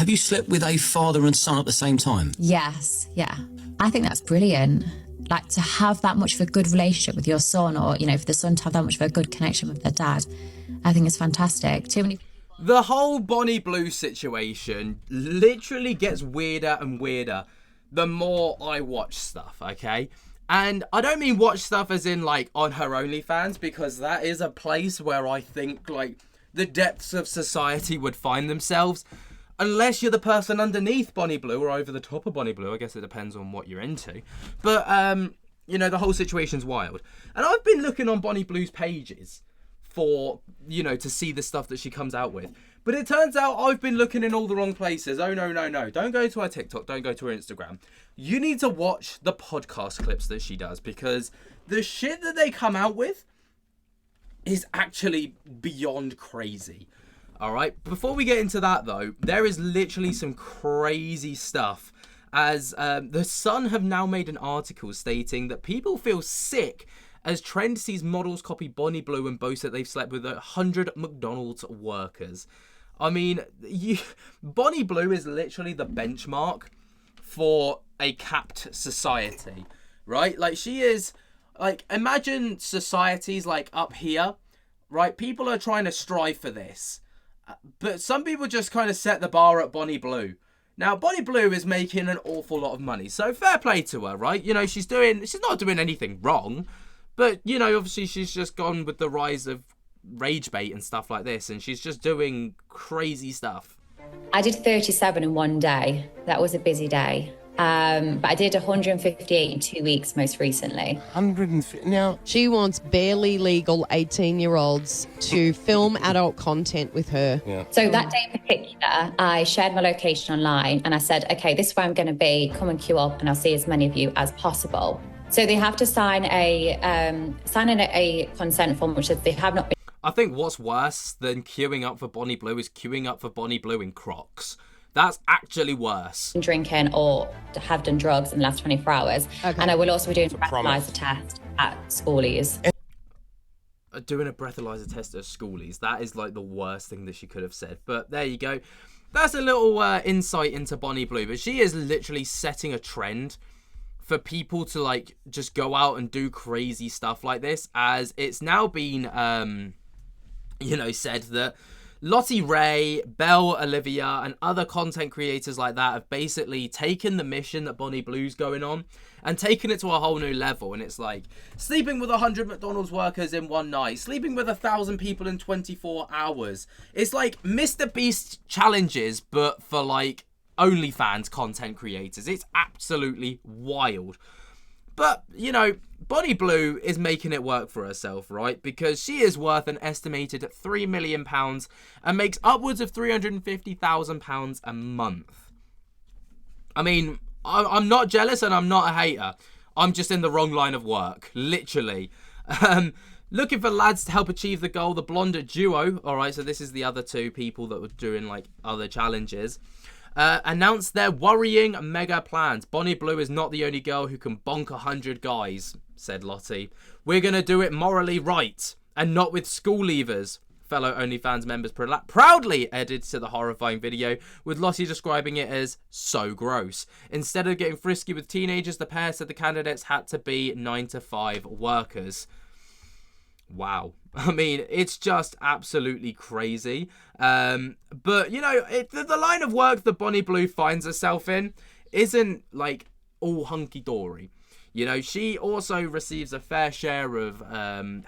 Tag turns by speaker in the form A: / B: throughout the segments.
A: have you slept with a father and son at the same time?
B: Yes, yeah. I think that's brilliant. Like, to have that much of a good relationship with your son, or, you know, for the son to have that much of a good connection with their dad, I think it's fantastic. Too many.
C: The whole Bonnie Blue situation literally gets weirder and weirder the more I watch stuff, okay? And I don't mean watch stuff as in, like, on her OnlyFans, because that is a place where I think, like, the depths of society would find themselves. Unless you're the person underneath Bonnie Blue or over the top of Bonnie Blue. I guess it depends on what you're into. But, you know, the whole situation's wild. And I've been looking on Bonnie Blue's pages for, you know, to see the stuff that she comes out with. But it turns out I've been looking in all the wrong places. Oh, no, no, no. Don't go to her TikTok. Don't go to her Instagram. You need to watch the podcast clips that she does, because the shit that they come out with is actually beyond crazy. All right, before we get into that, though, there is literally some crazy stuff, as The Sun have now made an article stating that people feel sick as Trend sees models copy Bonnie Blue and boast that they've slept with 100 McDonald's workers. I mean, Bonnie Blue is literally the benchmark for a capped society, right? Like, she is, like, imagine societies like up here, right? People are trying to strive for this. But some people just kind of set the bar at Bonnie Blue. Now, Bonnie Blue is making an awful lot of money, so fair play to her, right? You know, she's not doing anything wrong, but, you know, obviously she's just gone with the rise of rage bait and stuff like this, and she's just doing crazy stuff.
B: I did 37 in one day. That was a busy day. But I did 158 in 2 weeks most recently.
D: 150. Now,
E: she wants barely legal 18-year-olds to film adult content with her.
D: Yeah.
B: So that day in particular, I shared my location online and I said, okay, this is where I'm going to be. Come and queue up and I'll see as many of you as possible. So they have to sign in a consent form, which says they have not been.
C: I think what's worse than queuing up for Bonnie Blue is queuing up for Bonnie Blue in Crocs. That's actually worse.
B: Drinking or have done drugs in the last 24 hours. Okay. And I will also be doing a breathalyzer test at schoolies.
C: Doing a breathalyzer test at schoolies. That is like the worst thing that she could have said. But there you go. That's a little insight into Bonnie Blue. But she is literally setting a trend for people to, like, just go out and do crazy stuff like this. As it's now been, you know, said that Lottie Ray, Belle Olivia, and other content creators like that have basically taken the mission that Bonnie Blue's going on and taken it to a whole new level. And it's like sleeping with 100 McDonald's workers in one night, sleeping with 1,000 people in 24 hours. It's like Mr. Beast challenges, but for, like, OnlyFans content creators. It's absolutely wild. But, you know, Bonnie Blue is making it work for herself, right? Because she is worth an estimated £3 million and makes upwards of £350,000 a month. I mean, I'm not jealous and I'm not a hater. I'm just in the wrong line of work, literally. Looking for lads to help achieve the goal, the Blonde duo, all right, so this is the other two people that were doing, like, other challenges, announced their worrying mega plans. Bonnie Blue is not the only girl who can bonk 100 guys, said Lottie. We're going to do it morally right and not with school leavers. Fellow OnlyFans members proudly added to the horrifying video, with Lottie describing it as so gross. Instead of getting frisky with teenagers, the pair said the candidates had to be 9-to-5 workers. Wow. I mean, it's just absolutely crazy. But, you know, the line of work that Bonnie Blue finds herself in isn't, like, all hunky-dory. You know, she also receives a fair share of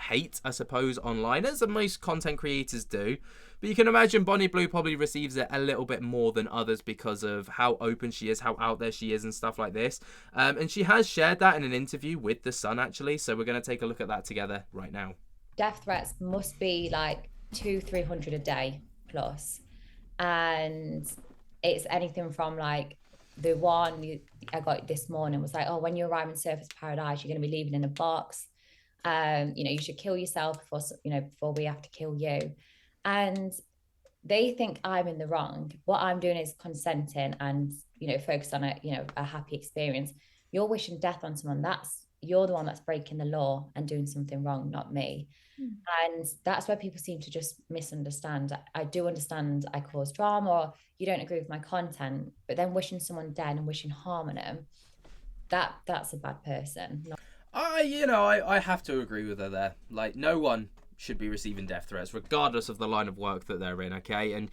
C: hate, I suppose, online, as most content creators do. But you can imagine Bonnie Blue probably receives it a little bit more than others because of how open she is, how out there she is and stuff like this. And she has shared that in an interview with The Sun, actually. So we're going to take a look at that together right now.
B: Death threats must be like 200-300 a day plus. And it's anything from, like, the one I got this morning was like, oh, when you arrive in Surface Paradise, you're going to be leaving in a box. You know, you should kill yourself before we have to kill you. And they think I'm in the wrong. What I'm doing is consenting and, you know, focus on a happy experience. You're wishing death on someone. That's you're the one that's breaking the law and doing something wrong, not me. And that's where people seem to just misunderstand. I do understand I cause drama, or you don't agree with my content, but then wishing someone dead and wishing harm on them, that's a bad person.
C: I have to agree with her there. Like, no one should be receiving death threats, regardless of the line of work that they're in, okay? And,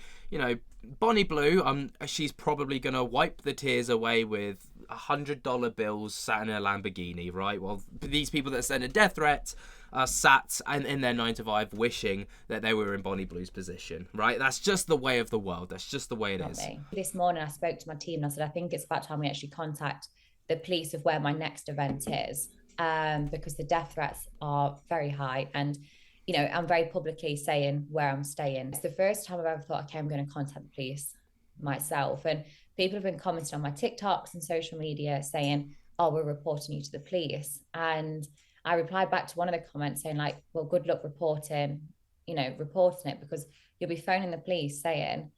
C: Bonnie Blue, she's probably going to wipe the tears away with $100 bills sat in a Lamborghini, right? Well, these people that send a death threat are sat in their 9 to 5 wishing that they were in Bonnie Blue's position, right? That's just the way of the world. That's just the way it is.
B: This morning I spoke to my team and I said, I think it's about time we actually contact the police of where my next event is, because the death threats are very high, and I'm very publicly saying where I'm staying. It's the first time I've ever thought, okay, I'm going to contact the police myself. And people have been commenting on my TikToks and social media saying, oh, we're reporting you to the police. And I replied back to one of the comments saying, like, well, good luck reporting it, because you'll be phoning the police saying,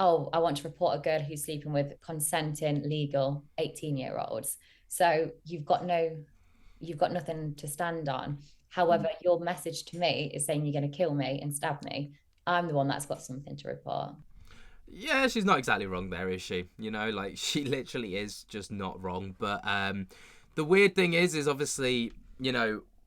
B: oh, I want to report a girl who's sleeping with consenting legal 18-year-olds. So you've got nothing to stand on. However, your message to me is saying you're going to kill me and stab me. I'm the one that's got something to report.
C: Yeah, she's not exactly wrong there, is she? She literally is just not wrong. But the weird thing is obviously,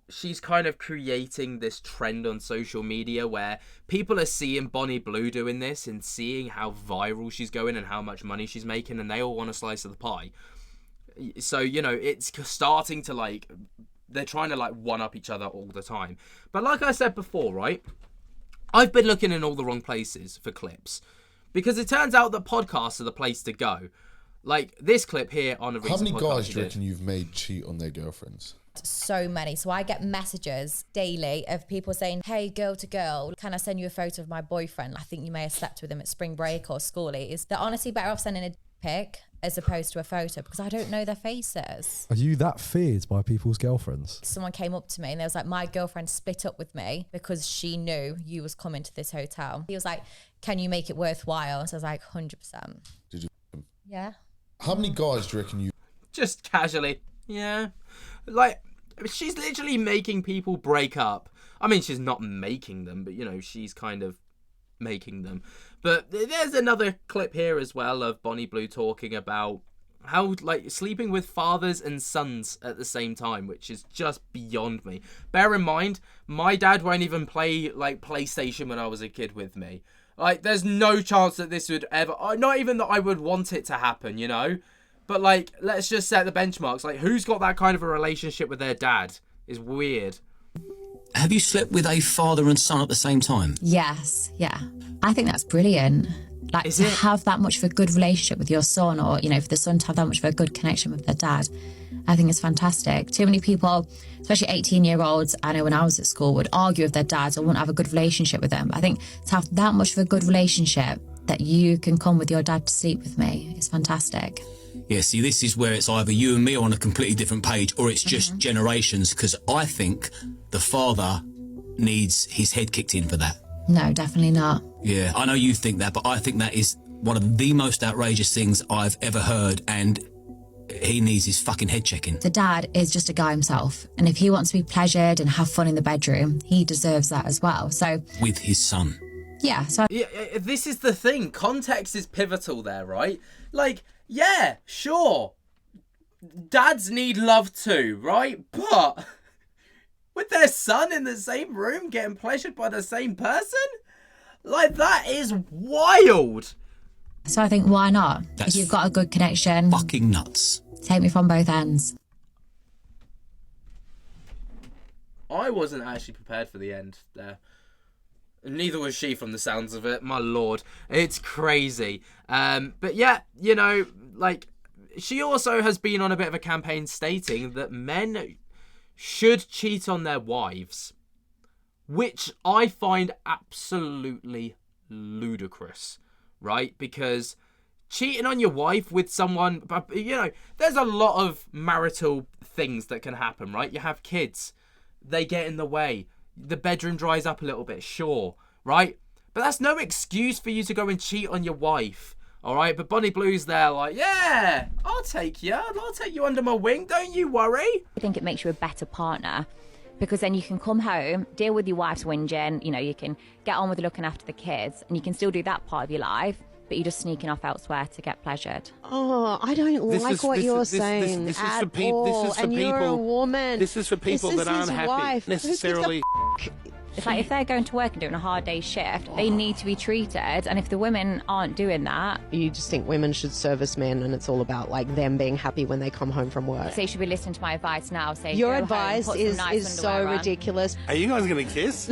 C: she's kind of creating this trend on social media where people are seeing Bonnie Blue doing this and seeing how viral she's going and how much money she's making, and they all want a slice of the pie. So, it's starting to they're trying to one up each other all the time. But like I said before, right? I've been looking in all the wrong places for clips, because it turns out that podcasts are the place to go. Like this clip here on a recent podcast.
D: How many guys do you reckon you've made cheat on their girlfriends?
F: So many. So I get messages daily of people saying, hey, girl to girl, can I send you a photo of my boyfriend? I think you may have slept with him at spring break or schoolies. They're honestly better off sending a pic as opposed to a photo, because I don't know their faces.
G: Are you that feared by people's girlfriends?
F: Someone came up to me and they was like, my girlfriend split up with me because she knew you was coming to this hotel. He was like, can you make it worthwhile? So I was like, 100%.
D: Did you?
F: Yeah.
D: How many guys do you reckon you...
C: Just casually. Yeah. She's literally making people break up. I mean, she's not making them, but, she's kind of making them. But there's another clip here as well of Bonnie Blue talking about how, sleeping with fathers and sons at the same time, which is just beyond me. Bear in mind, my dad won't even play, PlayStation when I was a kid with me. There's no chance that this would ever... Not even that I would want it to happen, But, let's just set the benchmarks. Who's got that kind of a relationship with their dad is weird.
A: Have you slept with a father and son at the same time?
H: Yes, yeah. I think that's brilliant. Have that much of a good relationship with your son, or, for the son to have that much of a good connection with their dad, I think it's fantastic. Too many people, especially 18-year-olds, I know when I was at school, would argue with their dads or wouldn't have a good relationship with them. But I think to have that much of a good relationship that you can come with your dad to sleep with me is fantastic.
A: Yeah, see, this is where it's either you and me are on a completely different page, or it's just generations, because I think the father needs his head kicked in for that.
H: No, definitely not.
A: Yeah, I know you think that, but I think that is one of the most outrageous things I've ever heard, and he needs his fucking head checking.
H: The dad is just a guy himself, and if he wants to be pleasured and have fun in the bedroom, he deserves that as well. So
A: with his son.
H: Yeah, so
C: Yeah, this is the thing. Context is pivotal there, right? Yeah, sure. Dads need love too, right? But with their son in the same room getting pleasured by the same person? That is wild.
H: So I think, why not?
A: That's
H: if you've got a good connection,
A: fucking nuts.
H: take me from both ends.
C: I wasn't actually prepared for the end there. Neither was she, from the sounds of it. My lord, it's crazy. But yeah, she also has been on a bit of a campaign stating that men should cheat on their wives, which I find absolutely ludicrous, right? Because cheating on your wife with someone, there's a lot of marital things that can happen, right? You have kids, they get in the way. The bedroom dries up a little bit, sure, right? But that's no excuse for you to go and cheat on your wife, All right, but Bonnie Blue's there like, yeah, I'll take you under my wing, don't you worry.
I: I think it makes you a better partner, because then you can come home, deal with your wife's whinging, you know, you can get on with looking after the kids, and you can still do that part of your life, but you're just sneaking off elsewhere to get pleasured.
E: Oh, I don't like what you're saying
J: this is
E: at
J: for people.
E: all.
J: This is for
E: and
J: people.
E: you're a woman.
J: This is for people
E: This
J: that
E: is
J: aren't
E: his
J: happy
E: wife.
J: necessarily.
I: It's like if they're going to work and doing a hard day shift, they need to be treated. And if the women aren't doing that,
E: You just think women should service men, and it's all about like them being happy when they come home from work.
I: they should be listening to my advice now. Say
E: Your
I: go home,
E: advice
I: put some
E: is
I: nice
E: so
I: underwear on.
E: ridiculous.
J: Are you guys going to kiss?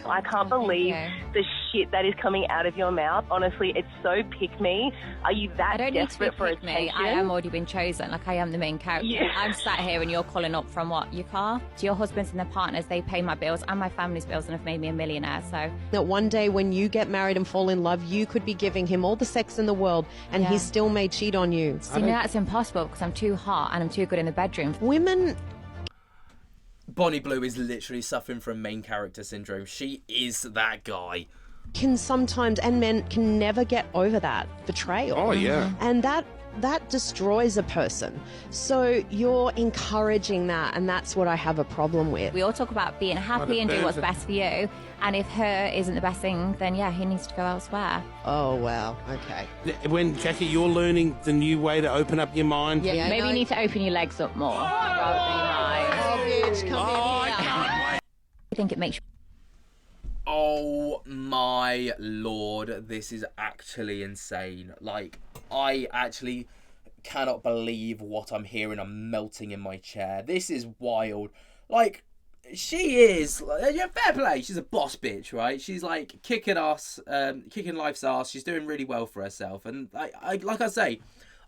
K: I can't believe
I: you.
K: the shit that is coming out of your mouth. Honestly, it's so pick me. Are you that
I: I don't need to be
K: desperate for
I: pick me.
K: attention?
I: I am already been chosen. Like I am the main character.
K: Yeah.
I: I'm sat here and you're calling up from what? Your car? To your husbands and their partners, they pay my bills and my family's bills and have made me a millionaire. So
E: That one day when you get married and fall in love, you could be giving him all the sex in the world, and he
I: Yeah.
E: still may cheat on you.
I: see, no, that's impossible because I'm too hot and I'm too good in the bedroom.
E: Women,
C: Bonnie Blue is literally suffering from main character syndrome. She is that guy.
E: can sometimes, and men can never get over that betrayal.
J: Oh, yeah.
E: And that destroys a person. So you're encouraging that, and that's what I have a problem with.
I: We all talk about being happy and do what's best for you. And if her isn't the best thing, then yeah, he needs to go elsewhere.
E: Oh, wow. Okay.
J: When, Jackie, you're learning the new way to open up your mind.
E: Yeah,
I: Maybe you need to open your legs up more.
E: Oh, bitch, come in here.
I: I think it makes you
C: Oh my lord, this is actually insane. Like, I actually cannot believe what I'm hearing. I'm melting in my chair. This is wild. Like, she is, yeah, fair play. She's a boss bitch, right? She's like kicking life's ass. She's doing really well for herself. And I like I say,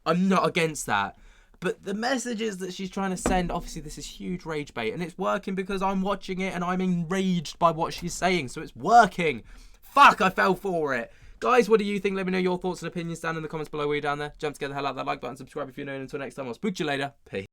C: I'm not against that. But the messages that she's trying to send, obviously this is huge rage bait, and it's working because I'm watching it and I'm enraged by what she's saying, so it's working. Fuck, I fell for it. Guys, what do you think? Let me know your thoughts and opinions down in the comments below. Where you down there? Jump to get the hell out of that like button, subscribe if you're new, and until next time, I'll spook you later. Peace.